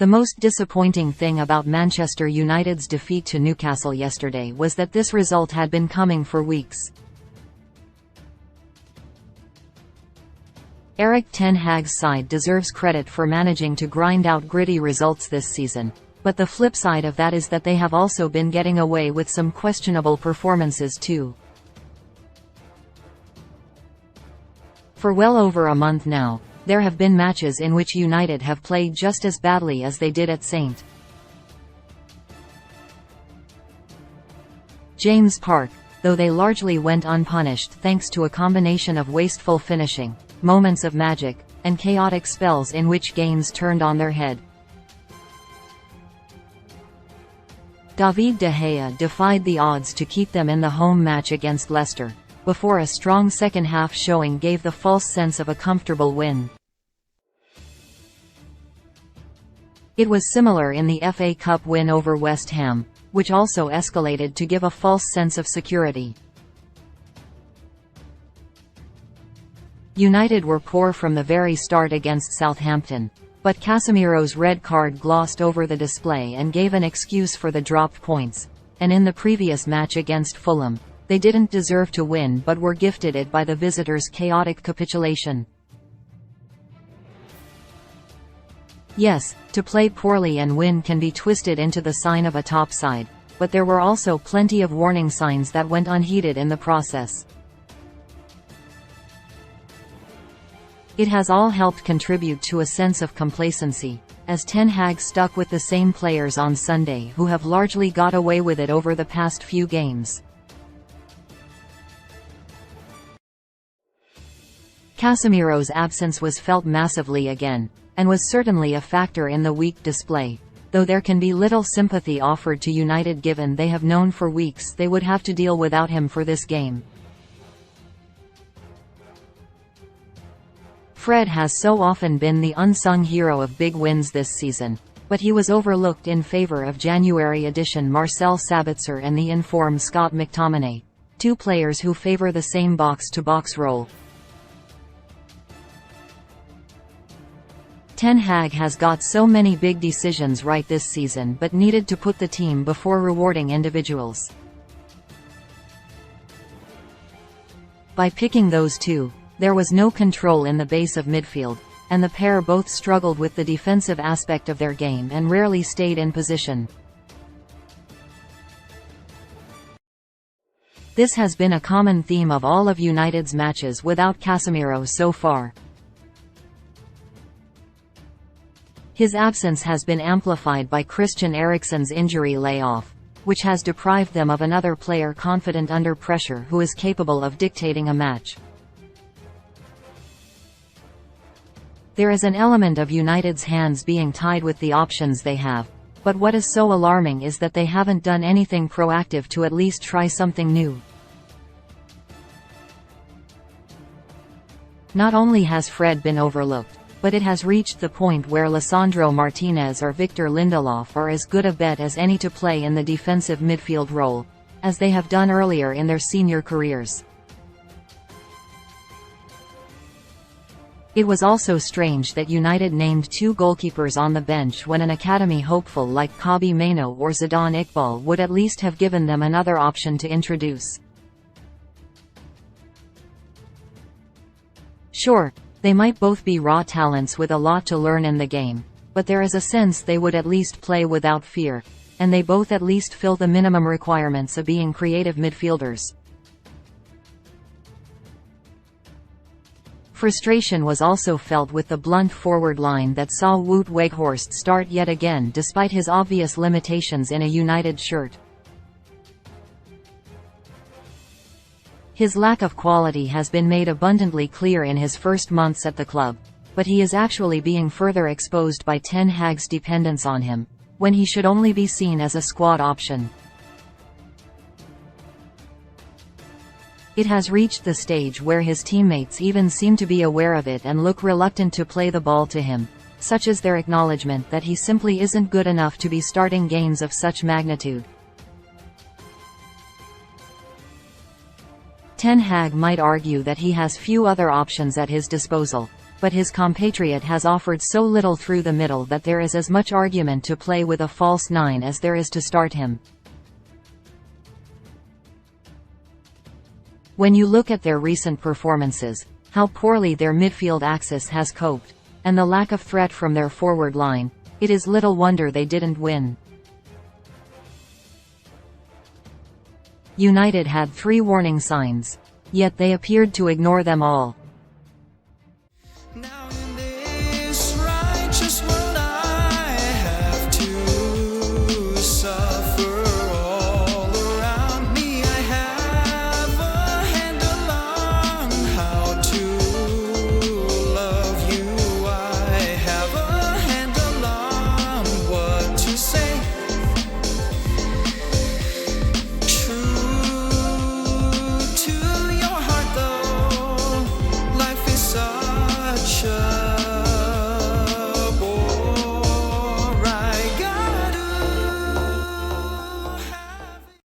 The most disappointing thing about Manchester United's defeat to Newcastle yesterday was that this result had been coming for weeks. Erik ten Hag's side deserves credit for managing to grind out gritty results this season, but the flip side of that is that they have also been getting away with some questionable performances too. For well over a month now, there have been matches in which United have played just as badly as they did at St. James Park, though they largely went unpunished thanks to a combination of wasteful finishing, moments of magic, and chaotic spells in which games turned on their head. David De Gea defied the odds to keep them in the home match against Leicester, before a strong second-half showing gave the false sense of a comfortable win. It was similar in the FA Cup win over West Ham, which also escalated to give a false sense of security. United were poor from the very start against Southampton, but Casemiro's red card glossed over the display and gave an excuse for the dropped points, and in the previous match against Fulham, they didn't deserve to win but were gifted it by the visitors' chaotic capitulation. Yes, to play poorly and win can be twisted into the sign of a top side, but there were also plenty of warning signs that went unheeded in the process. It has all helped contribute to a sense of complacency, as Ten Hag stuck with the same players on Sunday who have largely got away with it over the past few games. Casemiro's absence was felt massively again, and was certainly a factor in the weak display, though there can be little sympathy offered to United given they have known for weeks they would have to deal without him for this game. Fred has so often been the unsung hero of big wins this season, but he was overlooked in favour of January edition Marcel Sabitzer and the in-form Scott McTominay, two players who favour the same box-to-box role. Ten Hag has got so many big decisions right this season but needed to put the team before rewarding individuals. By picking those two, there was no control in the base of midfield, and the pair both struggled with the defensive aspect of their game and rarely stayed in position. This has been a common theme of all of United's matches without Casemiro so far. His absence has been amplified by Christian Eriksen's injury layoff, which has deprived them of another player confident under pressure who is capable of dictating a match. There is an element of United's hands being tied with the options they have, but what is so alarming is that they haven't done anything proactive to at least try something new. Not only has Fred been overlooked, but it has reached the point where Lisandro Martinez or Victor Lindelof are as good a bet as any to play in the defensive midfield role, as they have done earlier in their senior careers. It was also strange that United named two goalkeepers on the bench when an academy hopeful like Kobbie Mainoo or Zidane Iqbal would at least have given them another option to introduce. Sure, they might both be raw talents with a lot to learn in the game, but there is a sense they would at least play without fear, and they both at least fill the minimum requirements of being creative midfielders. Frustration was also felt with the blunt forward line that saw Wout Weghorst start yet again despite his obvious limitations in a United shirt. His lack of quality has been made abundantly clear in his first months at the club, but he is actually being further exposed by Ten Hag's dependence on him, when he should only be seen as a squad option. It has reached the stage where his teammates even seem to be aware of it and look reluctant to play the ball to him, such as their acknowledgement that he simply isn't good enough to be starting games of such magnitude. Ten Hag might argue that he has few other options at his disposal, but his compatriot has offered so little through the middle that there is as much argument to play with a false 9 as there is to start him. When you look at their recent performances, how poorly their midfield axis has coped, and the lack of threat from their forward line, it is little wonder they didn't win. United had 3 warning signs. Yet they appeared to ignore them all.